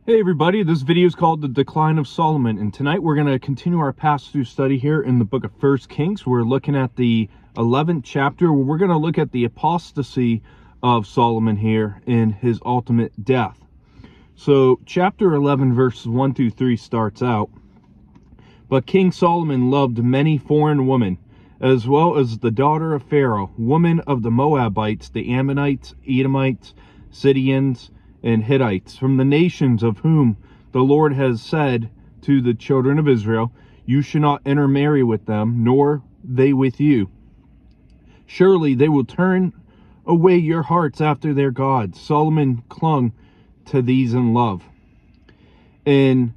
Hey everybody, this video is called The Decline of Solomon, and tonight we're going to continue our pass-through study here in the book of 1 Kings. We're looking at the 11th chapter, where we're going to look at the apostasy of Solomon here in his ultimate death. So chapter 11 verses 1 through 3 starts out, "But King Solomon loved many foreign women, as well as the daughter of Pharaoh, women of the Moabites, the Ammonites, Edomites, Sidonians, and Hittites, from the nations of whom the Lord has said to the children of Israel, 'You shall not intermarry with them, nor they with you. Surely they will turn away your hearts after their gods.' Solomon clung to these in love. And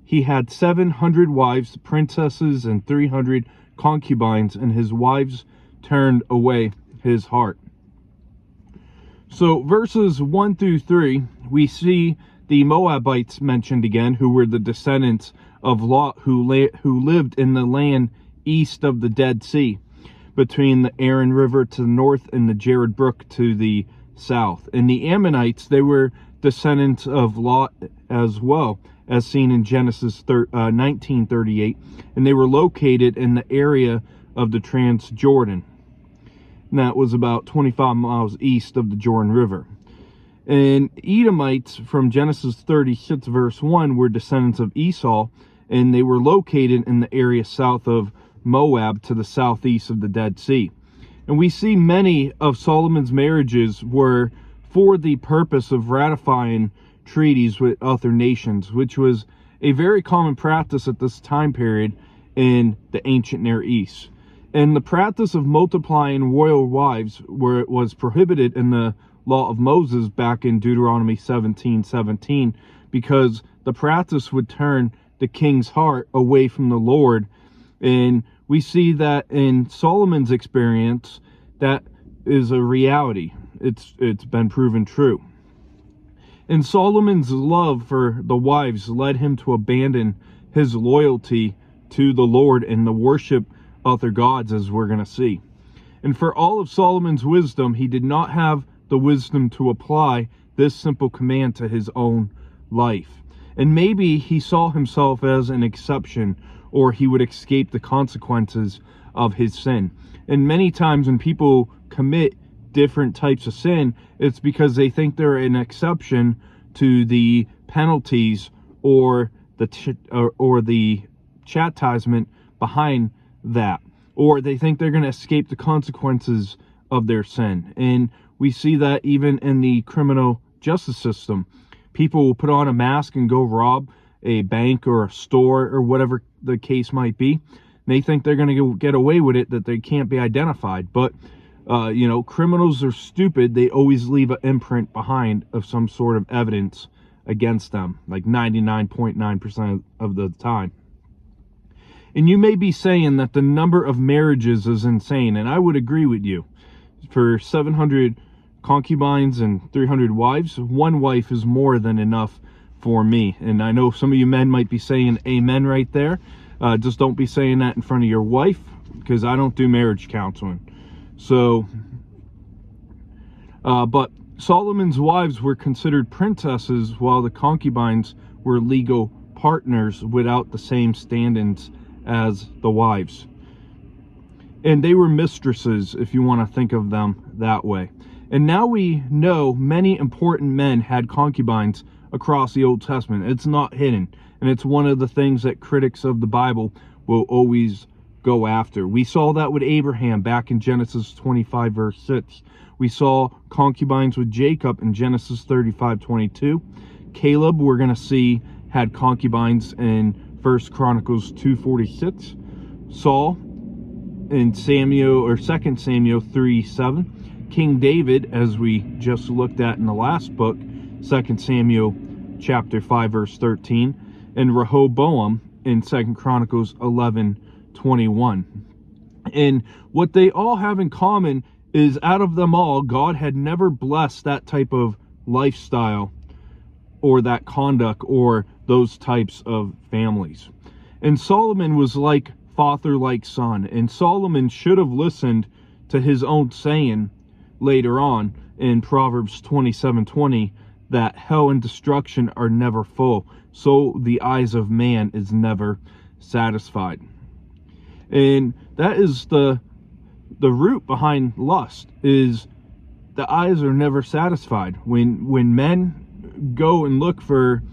he had 700 wives, princesses, and 300 concubines, and his wives turned away his heart." So verses 1 through 3, we see the Moabites mentioned again, who were the descendants of Lot, who lived in the land east of the Dead Sea, between the Aran River to the north and the Jared Brook to the south. And the Ammonites, they were descendants of Lot as well, as seen in Genesis 19:38, and they were located in the area of the Transjordan. And that was about 25 miles east of the Jordan River. And Edomites from Genesis 36 verse 1 were descendants of Esau, and they were located in the area south of Moab to the southeast of the Dead Sea. And we see many of Solomon's marriages were for the purpose of ratifying treaties with other nations, which was a very common practice at this time period in the ancient Near East. And the practice of multiplying royal wives was prohibited in the law of Moses back in Deuteronomy 17:17, because the practice would turn the king's heart away from the Lord. And we see that in Solomon's experience, that is a reality. It's been proven true. And Solomon's love for the wives led him to abandon his loyalty to the Lord and the worship other gods, as we're going to see. And for all of Solomon's wisdom, he did not have the wisdom to apply this simple command to his own life. And maybe he saw himself as an exception, or he would escape the consequences of his sin. And many times when people commit different types of sin, it's because they think they're an exception to the penalties or the chastisement behind that, or they think they're going to escape the consequences of their sin. And we see that even in the criminal justice system. People will put on a mask and go rob a bank or a store or whatever the case might be. They think they're going to get away with it, that they can't be identified. But criminals are stupid. They always leave an imprint behind of some sort of evidence against them, like 99.9% of the time. And you may be saying that the number of marriages is insane, and I would agree with you. For 700 concubines and 300 wives, one wife is more than enough for me. And I know some of you men might be saying amen right there. Just don't be saying that in front of your wife, because I don't do marriage counseling. So, but Solomon's wives were considered princesses, while the concubines were legal partners without the same standings as the wives. And they were mistresses, if you want to think of them that way. And now we know many important men had concubines across the Old Testament. It's not hidden, and it's one of the things that critics of the Bible will always go after. We saw that with Abraham back in Genesis 25 verse 6. We saw concubines with Jacob in Genesis 35:22. Caleb, we're going to see, had concubines in 1 Chronicles 2:46. Saul in 2 Samuel 3:7. King David, as we just looked at in the last book, 2 Samuel chapter 5 verse 13, and Rehoboam in 2 Chronicles 11:21. And what they all have in common is, out of them all, God had never blessed that type of lifestyle or that conduct or those types of families. And Solomon was like father, like son. And Solomon should have listened to his own saying later on in Proverbs 27:20, that hell and destruction are never full, so the eyes of man is never satisfied. And that is the root behind lust, is the eyes are never satisfied. When men go and look for,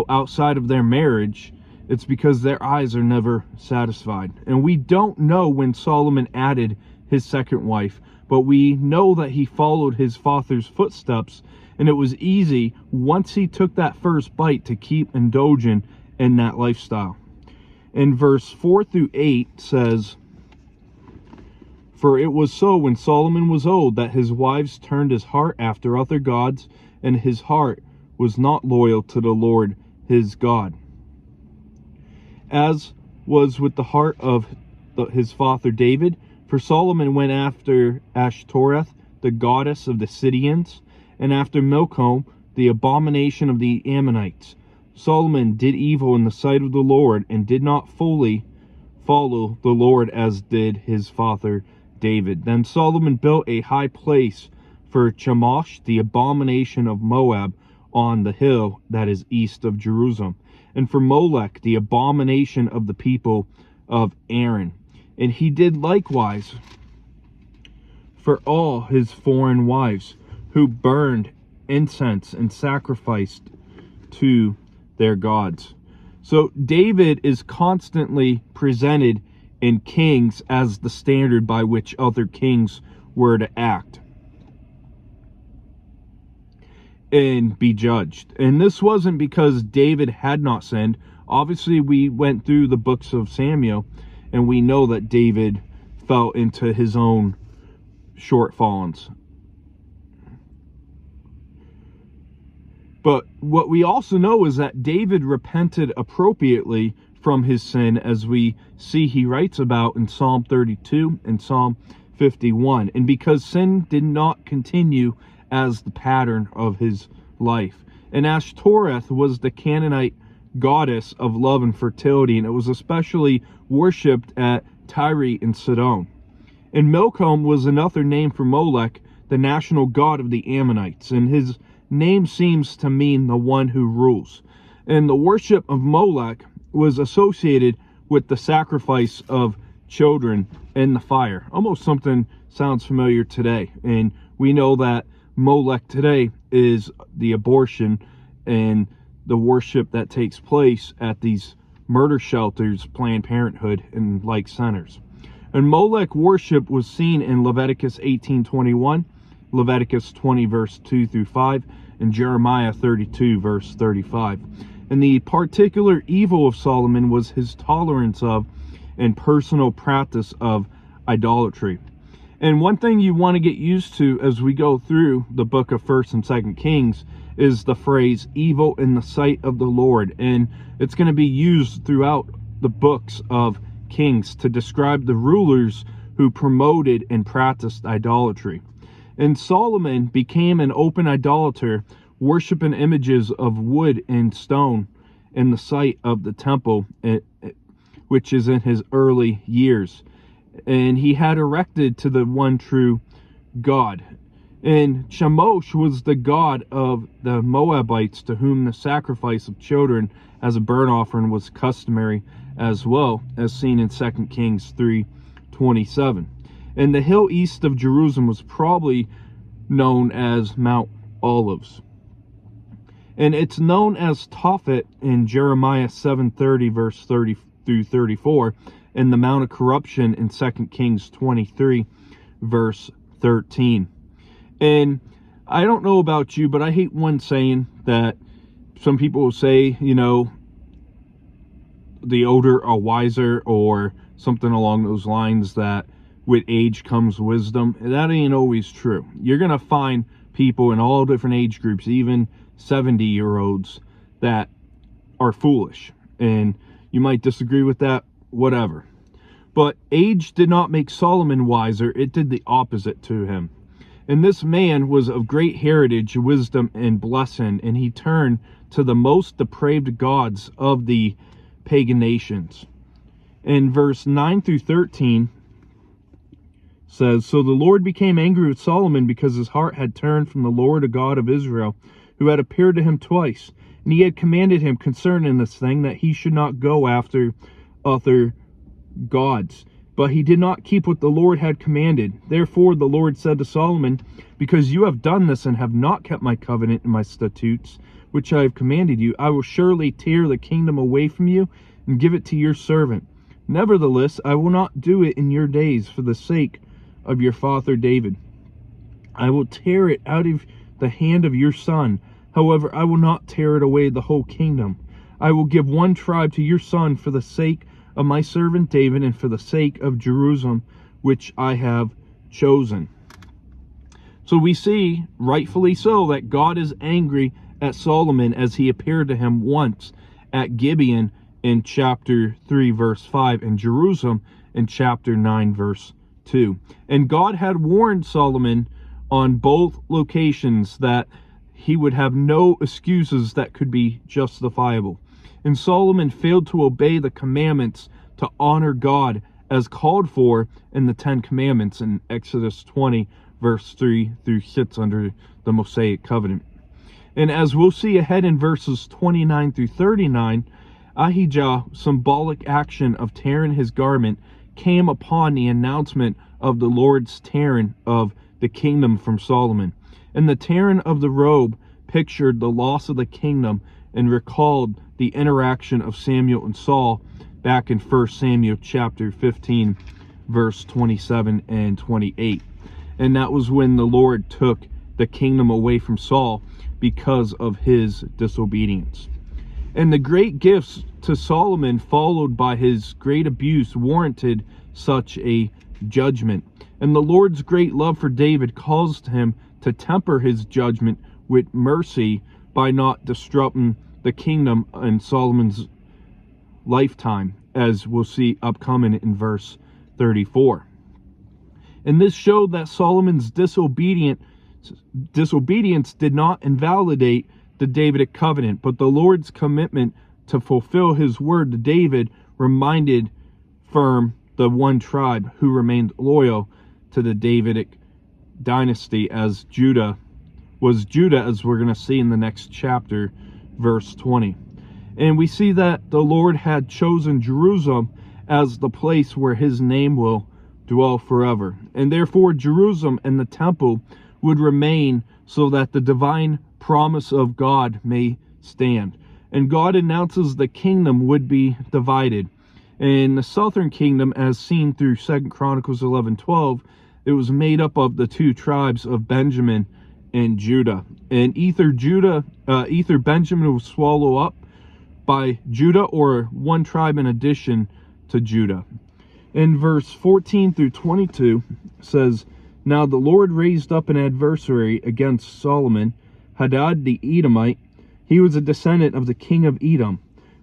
outside of their marriage, it's because their eyes are never satisfied. And we don't know when Solomon added his second wife, but we know that he followed his father's footsteps, and it was easy once he took that first bite to keep indulging in that lifestyle. And verse 4 through 8 says, "For it was so when Solomon was old that his wives turned his heart after other gods, and his heart was not loyal to the Lord his God, as was with the heart of his father David. For Solomon went after Ashtoreth, the goddess of the Sidonians, and after Milcom, the abomination of the Ammonites. Solomon did evil in the sight of the Lord, and did not fully follow the Lord as did his father David. Then Solomon built a high place for Chemosh, the abomination of Moab, on the hill that is east of Jerusalem, and for Molech, the abomination of the people of Aaron. And he did likewise for all his foreign wives, who burned incense and sacrificed to their gods." So David is constantly presented in Kings as the standard by which other kings were to act and be judged. And this wasn't because David had not sinned. Obviously, we went through the books of Samuel, and we know that David fell into his own shortfalls. But what we also know is that David repented appropriately from his sin, as we see he writes about in Psalm 32 and Psalm 51. And because sin did not continue as the pattern of his life. And Ashtoreth was the Canaanite goddess of love and fertility, and it was especially worshipped at Tyre and Sidon. And Milcom was another name for Molech, the national god of the Ammonites, and his name seems to mean the one who rules. And the worship of Molech was associated with the sacrifice of children in the fire. Almost something sounds familiar today. And we know that Molech today is the abortion and the worship that takes place at these murder shelters, Planned Parenthood, and like centers. And Molech worship was seen in Leviticus 18:21, Leviticus 20 verse 2 through 5, and Jeremiah 32 verse 35. And the particular evil of Solomon was his tolerance of and personal practice of idolatry. And one thing you want to get used to as we go through the book of 1st and 2nd Kings is the phrase evil in the sight of the Lord. And it's going to be used throughout the books of Kings to describe the rulers who promoted and practiced idolatry. And Solomon became an open idolater, worshiping images of wood and stone in the sight of the temple, which is in his early years. And he had erected to the one true God. And Chemosh was the god of the Moabites, to whom the sacrifice of children as a burnt offering was customary, as well as seen in 2 Kings 3:27. And the hill east of Jerusalem was probably known as Mount Olives. And it's known as Tophet in Jeremiah 7:30 verse 30 through 34, and the Mount of Corruption in 2 Kings 23 verse 13. And I don't know about you, but I hate one saying that some people will say, the older are wiser, or something along those lines, that with age comes wisdom. That ain't always true. You're going to find people in all different age groups, even 70-year-olds, that are foolish. And you might disagree with that, whatever. But age did not make Solomon wiser. It did the opposite to him. And this man was of great heritage, wisdom, and blessing, and he turned to the most depraved gods of the pagan nations. In verse 9 through 13 says, "So the Lord became angry with Solomon because his heart had turned from the Lord, the God of Israel, who had appeared to him twice. And he had commanded him concerning this thing, that he should not go after other gods. But he did not keep what the Lord had commanded. Therefore the Lord said to Solomon, because you have done this and have not kept my covenant and my statutes, which I have commanded you, I will surely tear the kingdom away from you and give it to your servant. Nevertheless, I will not do it in your days for the sake of your father David. I will tear it out of the hand of your son. However, I will not tear it away the whole kingdom. I will give one tribe to your son for the sake of my servant David and for the sake of Jerusalem, which I have chosen. So we see, rightfully so, that God is angry at Solomon as he appeared to him once at Gibeon in chapter 3 verse 5 and Jerusalem in chapter 9 verse 2. And God had warned Solomon on both locations that he would have no excuses that could be justifiable. And Solomon failed to obey the commandments to honor God as called for in the 10 Commandments in Exodus 20 verse 3 through 6 under the Mosaic covenant. And as we'll see ahead in verses 29 through 39, Ahijah's symbolic action of tearing his garment came upon the announcement of the Lord's tearing of the kingdom from Solomon. And the tearing of the robe pictured the loss of the kingdom and recalled the interaction of Samuel and Saul back in 1 Samuel chapter 15 verse 27 and 28. And that was when the Lord took the kingdom away from Saul because of his disobedience. And the great gifts to Solomon followed by his great abuse warranted such a judgment. And the Lord's great love for David caused him to temper his judgment with mercy by not disrupting the kingdom in Solomon's lifetime, as we'll see upcoming in verse 34. And this showed that Solomon's disobedience did not invalidate the Davidic covenant, but the Lord's commitment to fulfill his word to David remained firm, the one tribe who remained loyal to the Davidic dynasty as Judah, as we're going to see in the next chapter, verse 20. And we see that the Lord had chosen Jerusalem as the place where his name will dwell forever. And therefore Jerusalem and the temple would remain so that the divine promise of God may stand. And God announces the kingdom would be divided. In the southern kingdom, as seen through 2 Chronicles 11:12, it was made up of the two tribes of Benjamin and Judah. And either Benjamin was swallowed up by Judah, or one tribe in addition to Judah. In verse 14 through 22 says, Now the Lord raised up an adversary against Solomon, Hadad the Edomite. He was a descendant of the king of Edom.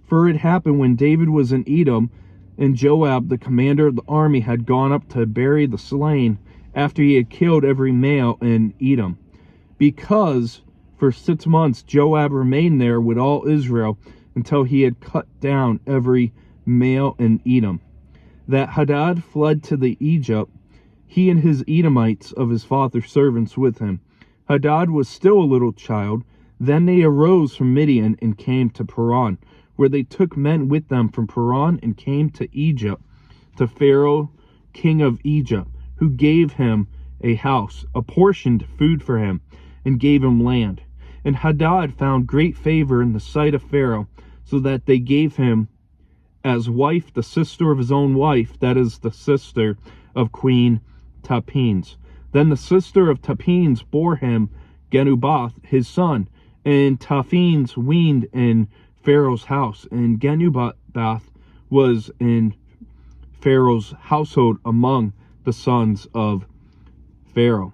For it happened when David was in Edom, and Joab, the commander of the army, had gone up to bury the slain after he had killed every male in Edom. Because for 6 months Joab remained there with all Israel until he had cut down every male in Edom. That Hadad fled to the Egypt, he and his Edomites of his father's servants with him. Hadad was still a little child. Then they arose from Midian and came to Paran, where they took men with them from Paran and came to Egypt, to Pharaoh, king of Egypt, who gave him a house, apportioned food for him, and gave him land. And Hadad found great favor in the sight of Pharaoh, so that they gave him as wife the sister of his own wife, that is, the sister of Queen Tapines. Then the sister of Tapines bore him Genubath, his son, and Tapines weaned in Pharaoh's house, and Genubath was in Pharaoh's household among the sons of Pharaoh.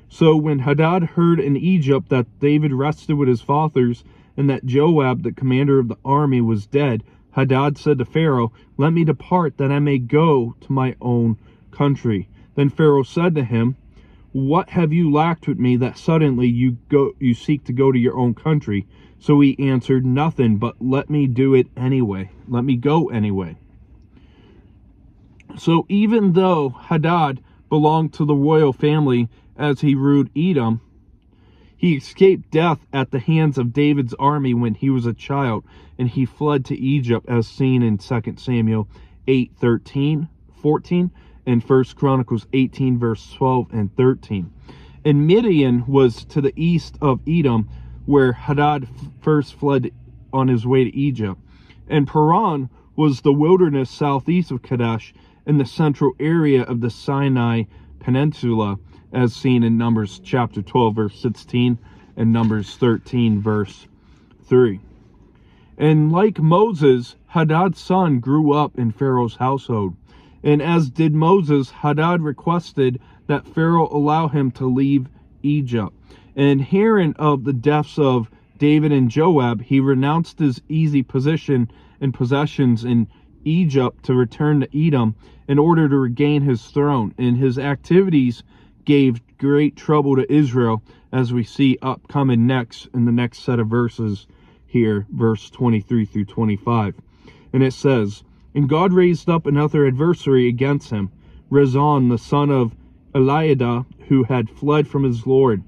So when Hadad heard in Egypt that David rested with his fathers, and that Joab, the commander of the army, was dead, Hadad said to Pharaoh, Let me depart, that I may go to my own country. Then Pharaoh said to him, What have you lacked with me, that suddenly you seek to go to your own country? So he answered, Nothing, but let me do it anyway. Let me go anyway. So even though Hadad belonged to the royal family as he ruled Edom, He escaped death at the hands of David's army when he was a child, and he fled to Egypt as seen in 2 Samuel 8:13, 14, and 1 Chronicles 18, verse 12 and 13. And Midian was to the east of Edom, where Hadad first fled on his way to Egypt. And Paran was the wilderness southeast of Kadesh in the central area of the Sinai Peninsula, as seen in Numbers chapter 12, verse 16, and Numbers 13, verse 3. And like Moses, Hadad's son grew up in Pharaoh's household. And as did Moses, Hadad requested that Pharaoh allow him to leave Egypt. And hearing of the deaths of David and Joab, he renounced his easy position and possessions in Egypt to return to Edom in order to regain his throne. And his activities gave great trouble to Israel, as we see upcoming next in the next set of verses here, verse 23 through 25. And it says, "And God raised up another adversary against him, Rezon the son of Eliada, who had fled from his lord,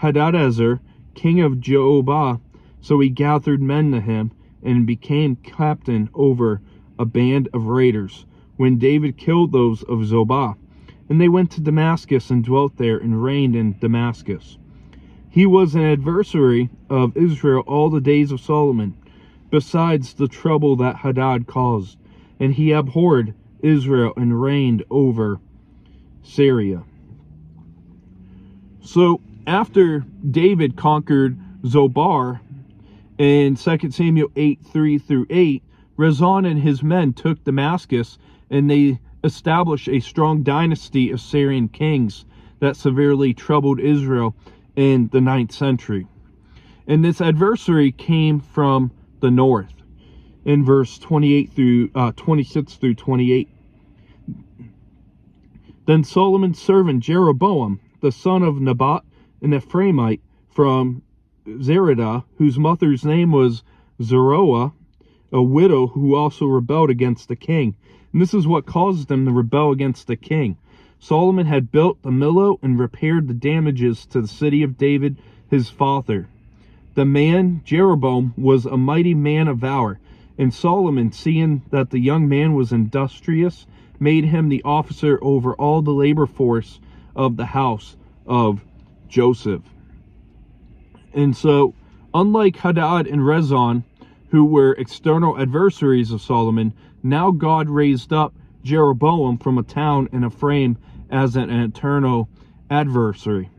Hadadezer, king of Jobah. So he gathered men to him, and became captain over a band of raiders, when David killed those of Zobah. And they went to Damascus and dwelt there and reigned in Damascus. He was an adversary of Israel all the days of Solomon, besides the trouble that Hadad caused. And he abhorred Israel and reigned over Syria." So after David conquered Zobar in 2 Samuel 8:3 through 8, Rezon and his men took Damascus, and they established a strong dynasty of Syrian kings that severely troubled Israel in the 9th century. And this adversary came from the north, in verse 28 through 26 through 28. "Then Solomon's servant Jeroboam, the son of Nebat, an Ephraimite from Zeradah, whose mother's name was Zeroah, a widow who also rebelled against the king." And this is what caused them to rebel against the king. "Solomon had built the Millo and repaired the damages to the city of David his father. The man Jeroboam was a mighty man of valor, and Solomon, seeing that the young man was industrious, made him the officer over all the labor force of the house of Joseph." And so, unlike Hadad and Rezon, who were external adversaries of Solomon, now God raised up Jeroboam from a town in Ephraim as an internal adversary.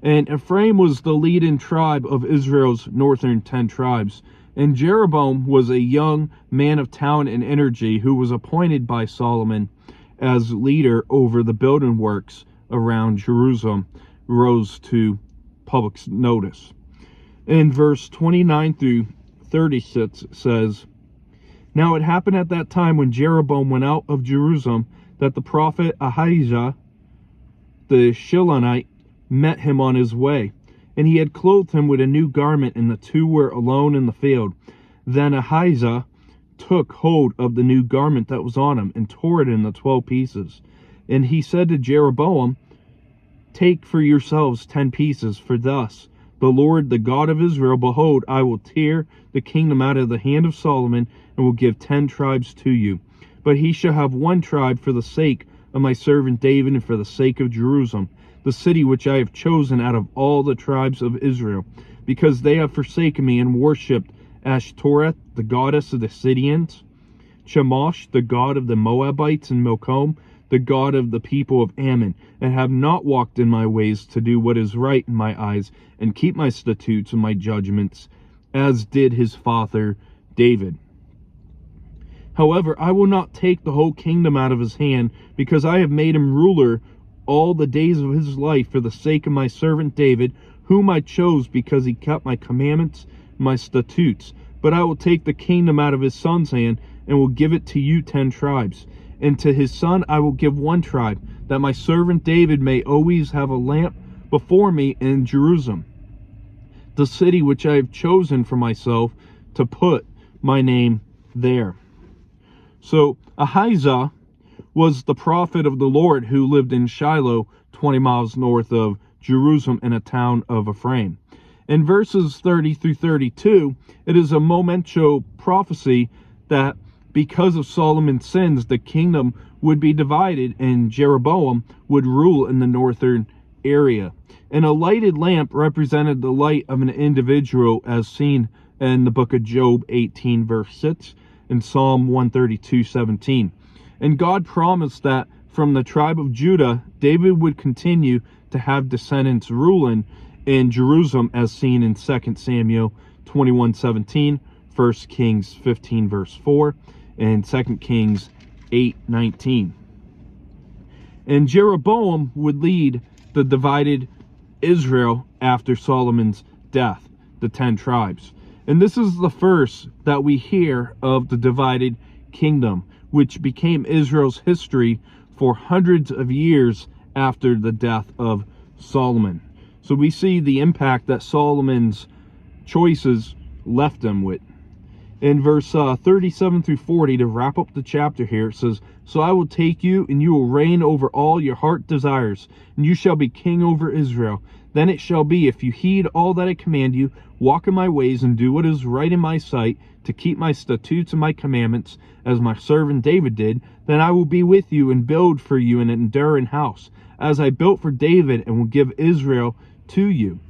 And Ephraim was the leading tribe of Israel's northern 10 tribes. And Jeroboam was a young man of talent and energy who was appointed by Solomon as leader over the building works around Jerusalem, rose to public notice. In verse 29 through 36 says, "Now it happened at that time when Jeroboam went out of Jerusalem that the prophet Ahijah the Shilonite met him on his way, and he had clothed him with a new garment, and the two were alone in the field. Then Ahijah took hold of the new garment that was on him, and tore it into 12 pieces. And he said to Jeroboam, 'Take for yourselves 10 pieces, for thus the Lord, the God of Israel, behold, I will tear the kingdom out of the hand of Solomon, and will give 10 tribes to you. But he shall have 1 tribe for the sake of my servant David, and for the sake of Jerusalem, the city which I have chosen out of all the tribes of Israel, because they have forsaken me and worshipped Ashtoreth, the goddess of the Sidonians, Chemosh, the god of the Moabites, and Milcom, the god of the people of Ammon, and have not walked in my ways to do what is right in my eyes, and keep my statutes and my judgments, as did his father David. However, I will not take the whole kingdom out of his hand, because I have made him ruler all the days of his life for the sake of my servant David, whom I chose because he kept my commandments, my statutes. But I will take the kingdom out of his son's hand, and will give it to you 10 tribes. And to his son I will give 1 tribe, that my servant David may always have a lamp before me in Jerusalem, the city which I have chosen for myself to put my name there." So Ahijah was the prophet of the Lord who lived in Shiloh, 20 miles north of Jerusalem and a town of Ephraim. In verses 30 through 32, it is a memento prophecy that because of Solomon's sins, the kingdom would be divided and Jeroboam would rule in the northern area. And a lighted lamp represented the light of an individual as seen in the book of Job 18 verse 6 and Psalm 132:17. And God promised that from the tribe of Judah, David would continue to have descendants ruling in Jerusalem as seen in 2 Samuel 21:17, 1 Kings 15 verse 4, and 2 Kings 8:19. And Jeroboam would lead the divided Israel after Solomon's death, the 10 tribes. And this is the first that we hear of the divided kingdom, which became Israel's history for hundreds of years after the death of Solomon. So we see the impact that Solomon's choices left him with. In verse 37 through 40, to wrap up the chapter here, it says, "So I will take you, and you will reign over all your heart desires, and you shall be king over Israel. Then it shall be, if you heed all that I command you, walk in my ways, and do what is right in my sight, to keep my statutes and my commandments, as my servant David did, then I will be with you and build for you an enduring house, as I built for David, and will give Israel to you.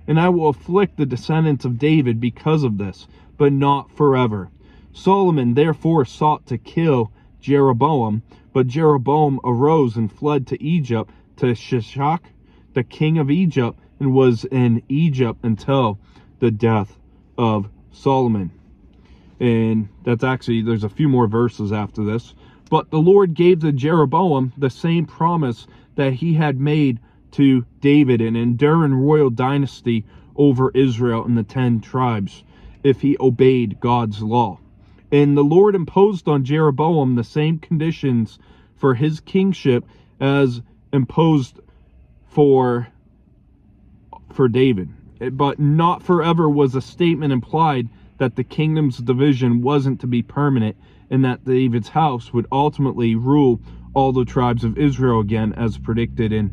And I will afflict the descendants of David because of this, but not forever." Solomon therefore sought to kill Jeroboam, but Jeroboam arose and fled to Egypt, to Shishak, the king of Egypt, and was in Egypt until the death of Solomon. And that's actually, there's a few more verses after this. But the Lord gave to Jeroboam the same promise that he had made to David, an enduring royal dynasty over Israel and the 10 tribes, if he obeyed God's law. And the Lord imposed on Jeroboam the same conditions for his kingship as imposed for David. But not forever was a statement implied that the kingdom's division wasn't to be permanent, and that David's house would ultimately rule all the tribes of Israel again, as predicted in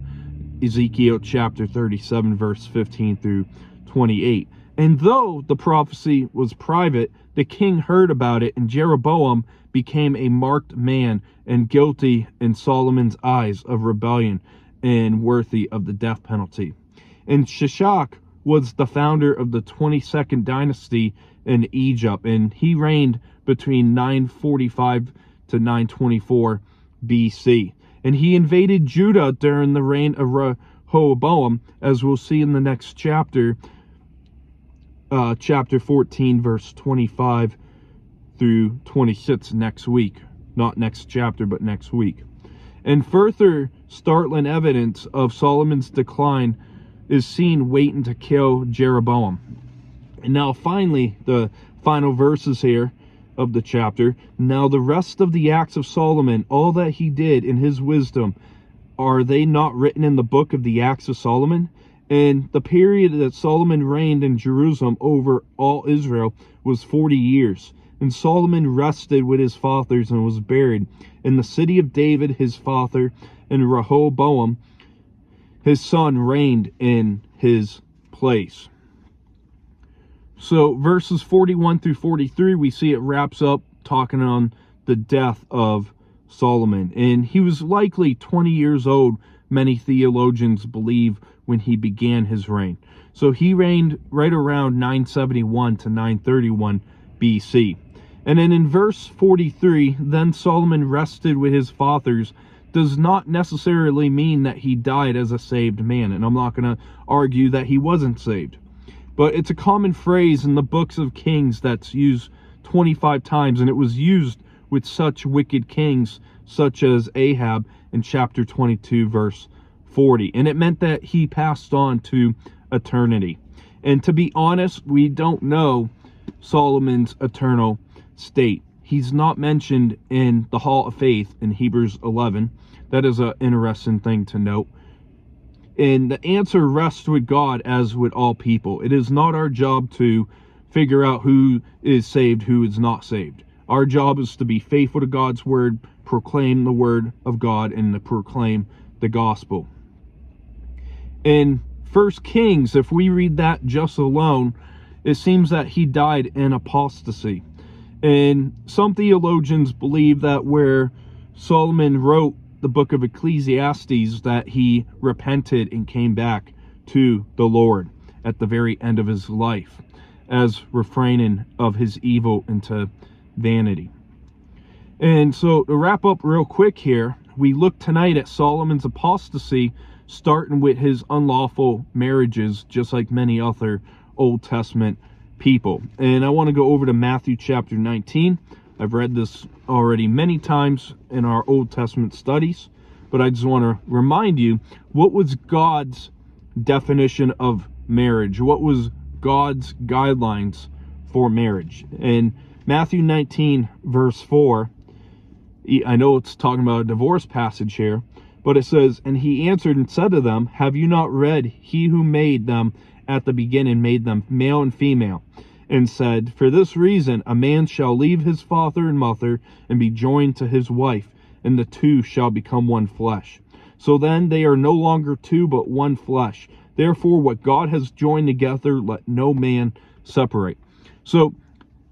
Ezekiel chapter 37 verse 15 through 28. And though the prophecy was private, the king heard about it, and Jeroboam became a marked man and guilty in Solomon's eyes of rebellion and worthy of the death penalty. And Shishak was the founder of the 22nd dynasty in Egypt, and he reigned between 945 to 924 BC. And he invaded Judah during the reign of Rehoboam, as we'll see in the next chapter, chapter 14, verse 25 through 26 next week. Not next chapter, but next week. And further startling evidence of Solomon's decline is seen waiting to kill Jeroboam. And now finally, the final verses here of the chapter. "Now the rest of the acts of Solomon, all that he did in his wisdom, are they not written in the book of the acts of Solomon? And the period that Solomon reigned in Jerusalem over all Israel was 40 years. And Solomon rested with his fathers and was buried in the city of David his father, and Rehoboam his son reigned in his place." So verses 41 through 43, we see it wraps up talking on the death of Solomon. And he was likely 20 years old, many theologians believe, when he began his reign. So he reigned right around 971 to 931 BC. And then in verse 43, "Then Solomon rested with his fathers," does not necessarily mean that he died as a saved man. And I'm not going to argue that he wasn't saved. But it's a common phrase in the books of Kings that's used 25 times, and it was used with such wicked kings such as Ahab in chapter 22 verse 40. And it meant that he passed on to eternity. And to be honest, we don't know Solomon's eternal state. He's not mentioned in the Hall of Faith in Hebrews 11. That is an interesting thing to note. And the answer rests with God as with all people. It is not our job to figure out who is saved, who is not saved. Our job is to be faithful to God's word, proclaim the word of God, and to proclaim the gospel. In First Kings, if we read that just alone, it seems that he died in apostasy. And some theologians believe that where Solomon wrote the book of Ecclesiastes, that he repented and came back to the Lord at the very end of his life, as refraining of his evil into vanity. And so to wrap up real quick here, we look tonight at Solomon's apostasy, starting with his unlawful marriages, just like many other Old Testament people. And I want to go over to Matthew chapter 19. I've read this already many times in our Old Testament studies, but I just want to remind you, what was God's definition of marriage? What was God's guidelines for marriage? In Matthew 19 verse 4, I know it's talking about a divorce passage here, but it says, "And he answered and said to them, Have you not read, he who made them at the beginning made them male and female, and said, For this reason a man shall leave his father and mother and be joined to his wife, and the two shall become one flesh. So then they are no longer two, but one flesh. Therefore what God has joined together, let no man separate." So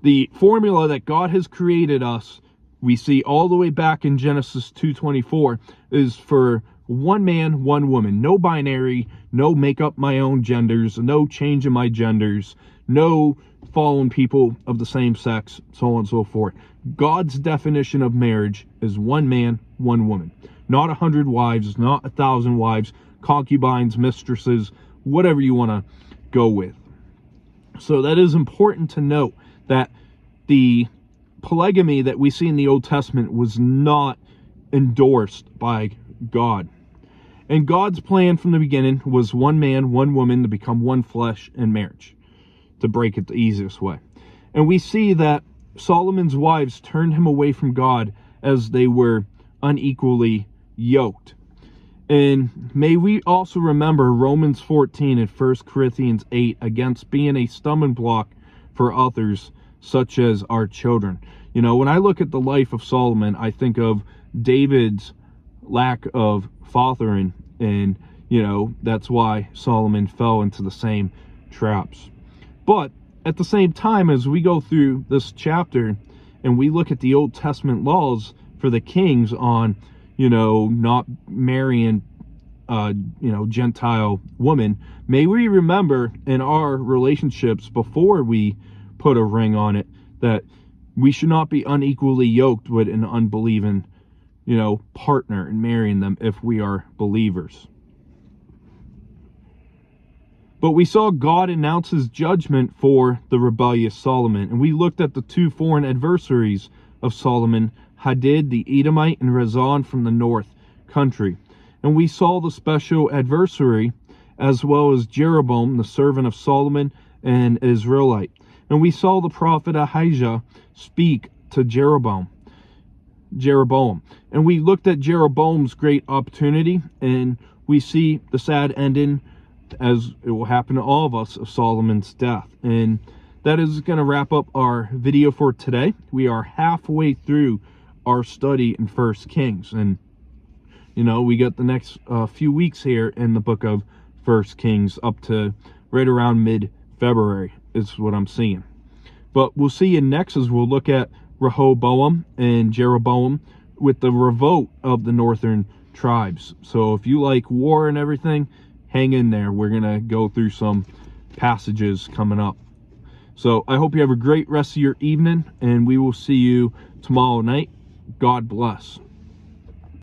the formula that God has created us, we see all the way back in Genesis 2:24, is for one man, one woman. No binary, no make up my own genders, no change in my genders, no following people of the same sex, so on and so forth. God's definition of marriage is one man, one woman. Not 100 wives, not 1,000 wives, concubines, mistresses, whatever you want to go with. So that is important to note, that the polygamy that we see in the Old Testament was not endorsed by God. And God's plan from the beginning was one man, one woman to become one flesh in marriage, to break it the easiest way. And we see that Solomon's wives turned him away from God as they were unequally yoked. And may we also remember Romans 14 and 1 Corinthians 8 against being a stumbling block for others, such as our children. You know, when I look at the life of Solomon, I think of David's lack of fathering, and, you know, that's why Solomon fell into the same traps. But at the same time, as we go through this chapter and we look at the Old Testament laws for the kings on, you know, not marrying, Gentile women, may we remember in our relationships before we put a ring on it, that we should not be unequally yoked with an unbelieving, partner and marrying them if we are believers. But we saw God announce his judgment for the rebellious Solomon. And we looked at the two foreign adversaries of Solomon, Hadad the Edomite and Rezon from the north country. And we saw the special adversary, as well as Jeroboam, the servant of Solomon, and Israelite. And we saw the prophet Ahijah speak to Jeroboam. And we looked at Jeroboam's great opportunity, and we see the sad ending, as it will happen to all of us, of Solomon's death. And that is going to wrap up our video for today. We are halfway through our study in 1 Kings. And, we got the next few weeks here in the book of 1 Kings up to right around mid-February is what I'm seeing. But we'll see you next as we'll look at Rehoboam and Jeroboam with the revolt of the northern tribes. So if you like war and everything, hang in there. We're going to go through some passages coming up. So I hope you have a great rest of your evening, and we will see you tomorrow night. God bless.